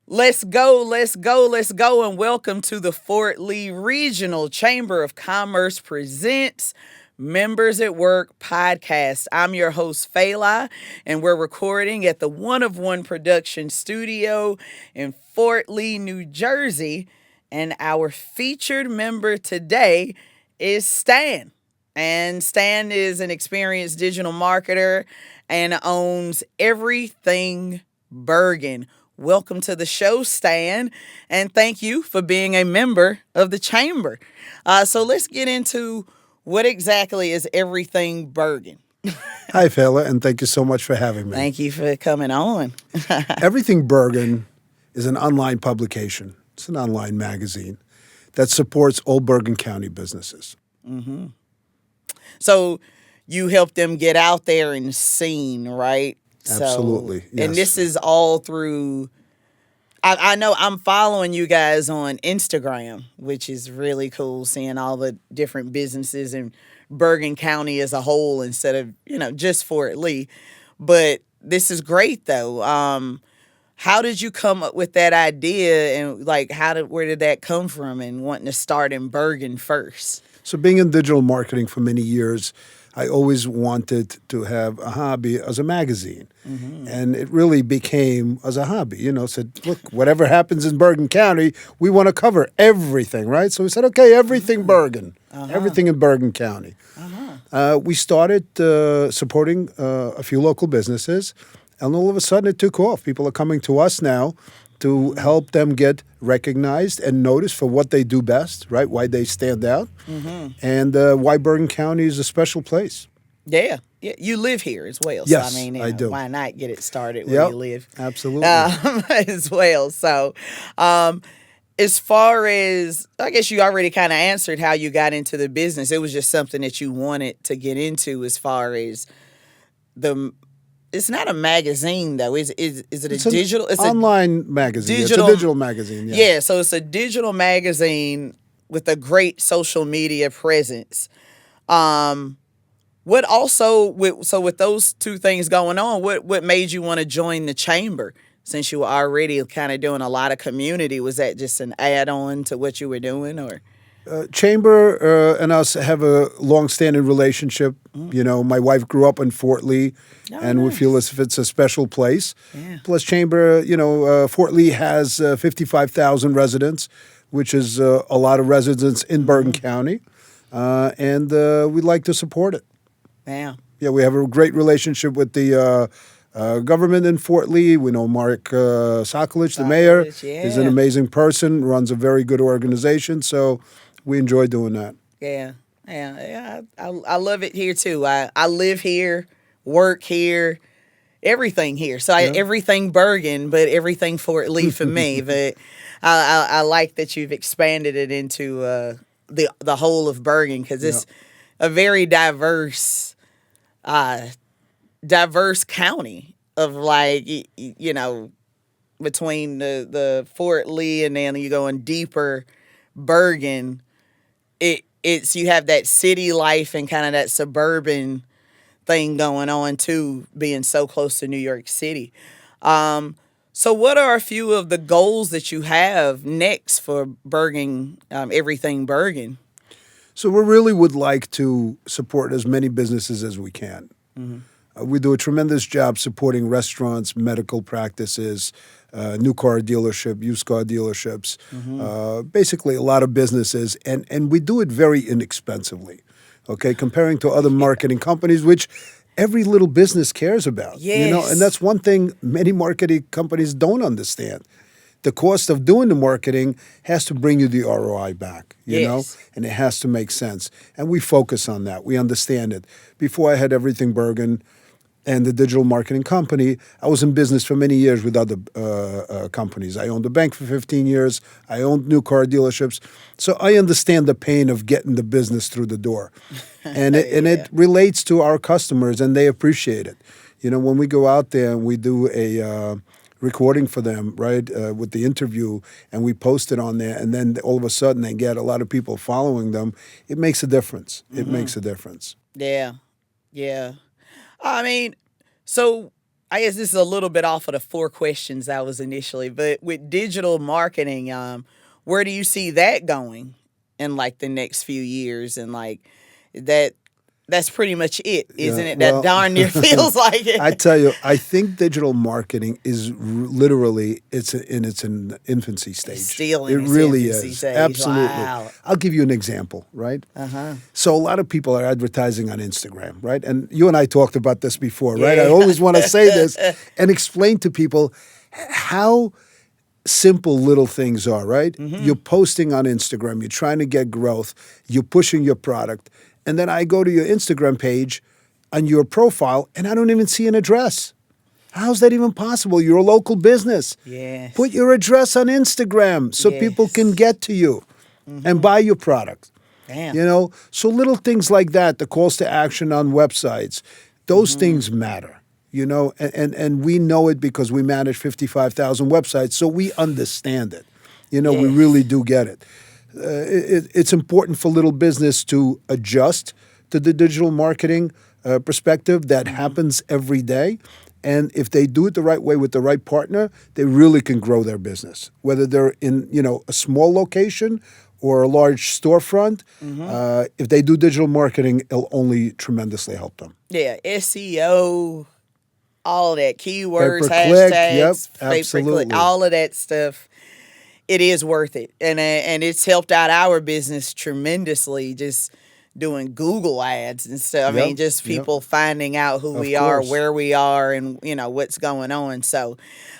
Let's go, let's go, let's go, and welcome to the Fort Lee Regional Chamber of Commerce presents Members at Work podcast. I'm your host, Fela, and we're recording at the One of One production studio in Fort Lee, New Jersey. And our featured member today is Stan. And Stan is an experienced digital marketer and owns Everything Bergen. Welcome to the show, Stan, and thank you for being a member of the chamber. So let's get into what exactly is Everything Bergen. Hi, Fela, and thank you so much for having me. Thank you for coming on. Everything Bergen is an online publication. It's an online magazine that supports all Bergen County businesses. So you help them get out there and seen, right? Absolutely, So, yes. And this is all through. I know I'm following you guys on Instagram, which is really cool, seeing all the different businesses in Bergen County as a whole instead of, just Fort Lee. But this is great, though. How did you come up with that idea, and where did that come from, and wanting to start in Bergen first? So being in digital marketing for many years, I always wanted to have a hobby as a magazine. And it really became as a hobby, said, look, whatever happens in Bergen County, we want to cover everything, right? So we said, okay, everything Bergen, everything in Bergen County. We started supporting a few local businesses, and all of a sudden it took off. People are coming to us now to help them get recognized and noticed for what they do best, right? Why they stand out, and why Bergen County is a special place. Yeah. You live here as well. Yes, so, I do. Why not get it started where you live? Absolutely. As well. So, as far as, I guess you already kind of answered how you got into the business. It was just something that you wanted to get into as far as it's not a magazine, though. Is it a digital? It's an online magazine. It's a digital magazine, yeah. Yeah, so it's a digital magazine with a great social media presence. With those two things going on, what made you want to join the chamber? Since you were already kind of doing a lot of community, was that just an add-on to what you were doing, or? Chamber and us have a long-standing relationship. My wife grew up in Fort Lee, and we feel as if it's a special place. Yeah. Plus, Chamber, Fort Lee has 55,000 residents, which is a lot of residents in Bergen County, and we'd like to support it. Yeah. Yeah, we have a great relationship with the government in Fort Lee. We know Mark Sokolich, the mayor. He's an amazing person, runs a very good organization, so we enjoy doing that. Yeah. I love it here, too. I live here, work here, everything here. So everything Bergen, but everything Fort Lee for me. But I like that you've expanded it into the whole of Bergen, because it's a very diverse county of between the Fort Lee and then you going deeper Bergen. It's you have that city life and kind of that suburban thing going on too, being so close to New York City. So what are a few of the goals that you have next for Bergen, Everything Bergen? So we really would like to support as many businesses as we can. We do a tremendous job supporting restaurants, medical practices, new car dealership, used car dealerships, basically a lot of businesses, and we do it very inexpensively, okay, comparing to other marketing companies, which every little business cares about. Yes. And that's one thing many marketing companies don't understand. The cost of doing the marketing has to bring you the ROI back, and it has to make sense. And we focus on that. We understand it. Before I had Everything Bergen and the digital marketing company, I was in business for many years with other companies. I owned a bank for 15 years. I owned new car dealerships. So I understand the pain of getting the business through the door. And it relates to our customers, and they appreciate it. When we go out there and we do a recording for them, right, with the interview, and we post it on there, and then all of a sudden they get a lot of people following them, it makes a difference. It makes a difference. Yeah. I mean, so I guess this is a little bit off of the four questions I was initially, but with digital marketing, where do you see that going in like the next few years? And like that, that's pretty much it, isn't Yeah, it? That well, darn near feels like I it. tell you, I think digital marketing is literally in its infancy It's stage. still It in its really infancy is. stage. Absolutely. Wow. I'll give you an example, right? Uh-huh. So a lot of people are advertising on Instagram, right? And you and I talked about this before, right? I Yeah. always want to say this and explain to people how simple little things are, right? You're posting on Instagram, you're trying to get growth, you're pushing your product, and then I go to your Instagram page on your profile and I don't even see an address. How's that even possible? You're a local business. Yes. Put your address on Instagram so people can Yes. get to you and buy your product. Damn. You know, so little things like that, the calls to action on websites, those things matter. You know, and we know it because we manage 55,000 websites, so we understand it. You know, we really Yes. do get it. It's important for little business to adjust to the digital marketing perspective that happens every day. And if they do it the right way with the right partner, they really can grow their business. Whether they're in, you know, a small location or a large storefront, if they do digital marketing, it'll only tremendously help them. Yeah. SEO, all of that, Pay keywords, per click, yep, hashtags, pay per click, absolutely. all of that stuff. It is worth it, and it's helped out our business tremendously. Just doing Google ads and stuff. I Yep, mean, just yep, people finding out who of we are, course. where we are, and what's going on. So,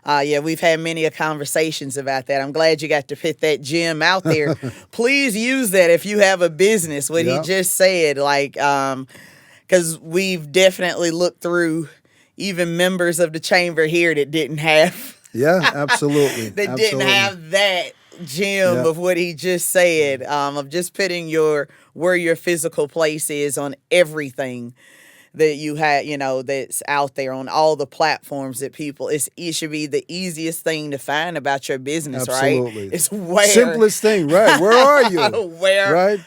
yeah, we've had many conversations about that. I'm glad you got to put that gem out there. Please use that if you have a business. What he Yep. just said, like, because we've definitely looked through even members of the chamber here that didn't have Yeah, absolutely. that didn't Absolutely. have that gem Yeah. of what he just said, of just putting your where your physical place is on everything that you have, that's out there on all the platforms that people. It should be the easiest thing to find about your business, right? Absolutely. It's where Simplest thing, right? Where are you? where Right?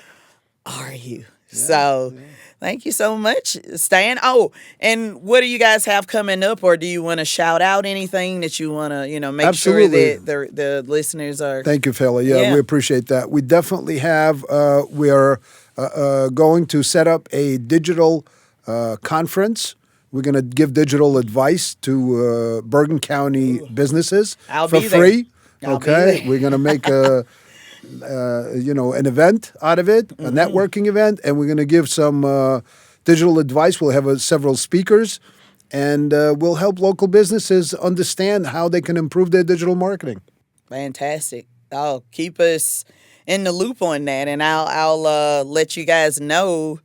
are you? Yeah, So, yeah. thank you so much, Stan. Oh, and what do you guys have coming up, or do you want to shout out anything that you want to, make sure Absolutely. that the listeners are? Thank you, Fela. Yeah, Yeah. we appreciate that. We definitely have. We are going to set up a digital conference. We're going to give digital advice to Bergen County businesses I'll for be there. free. I'll be Okay, there. we're going to make an event out of it, a networking event, and we're going to give some digital advice. We'll have several speakers, and we'll help local businesses understand how they can improve their digital marketing. Fantastic. Oh, keep us in the loop on that, and I'll let you guys know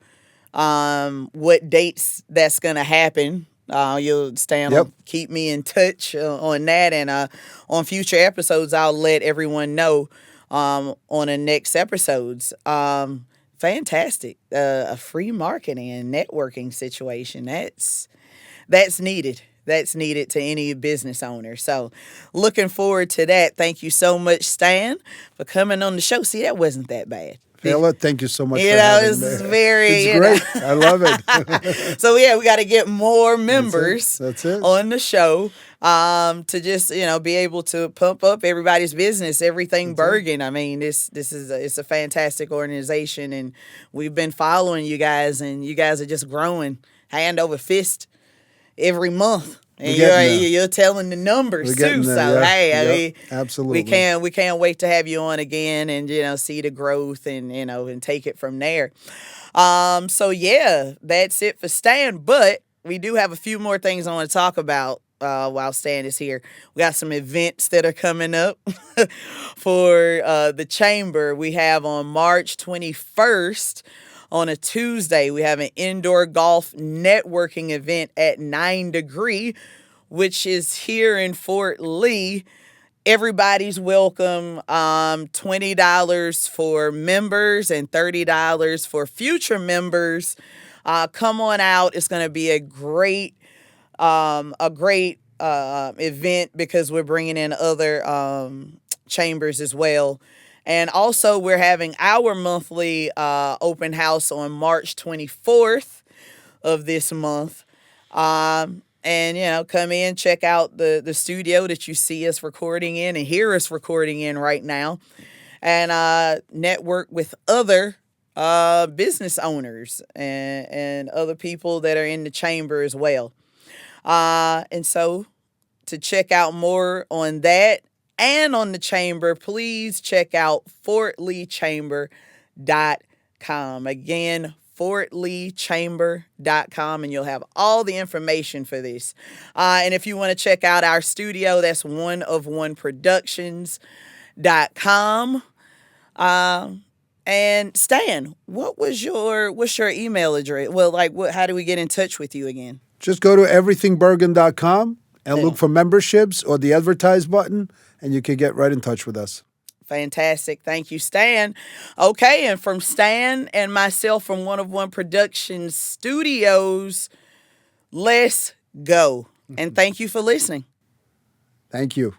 what dates that's gonna happen. You'll stand Yep. on, keep me in touch on that, and on future episodes, I'll let everyone know on the next episodes. Fantastic. A free marketing and networking situation. That's needed. That's needed to any business owner. So, looking forward to that. Thank you so much, Stan, for coming on the show. See, that wasn't that bad. Fela, thank you so much for It's having me. very, It's great. I love it. So yeah, we got to get more members That's it. on the show to just be able to pump up everybody's business. Everything Bergen. I mean, this is it's a fantastic organization, and we've been following you guys, and you guys are just growing hand over fist every month. And We're getting there. you're telling the numbers We're too. getting there, So yeah. hey, I Yep, mean, absolutely. we can't wait to have you on again, and see the growth, and and take it from there. So yeah, that's it for Stan. But we do have a few more things I want to talk about while Stan is here. We got some events that are coming up for the chamber. We have on March 21st. On a Tuesday, we have an indoor golf networking event at 9 Degree, which is here in Fort Lee. Everybody's welcome. $20 for members and $30 for future members. Come on out. It's going to be a great event because we're bringing in other chambers as well. And also, we're having our monthly open house on March 24th of this month. and come in, check out the studio that you see us recording in and hear us recording in right now, and network with other business owners and other people that are in the chamber as well. And so to check out more on that and on the chamber, please check out fortleechamber.com. Again, fortleechamber.com, and you'll have all the information for this. And if you want to check out our studio, that's oneofoneproductions.com. And Stan, what's your email address? Well, how do we get in touch with you again? Just go to everythingbergen.com and Yeah. look for memberships or the advertise button, and you can get right in touch with us. Fantastic. Thank you, Stan. Okay, and from Stan and myself from One of One Productions Studios, let's go. And thank you for listening. Thank you.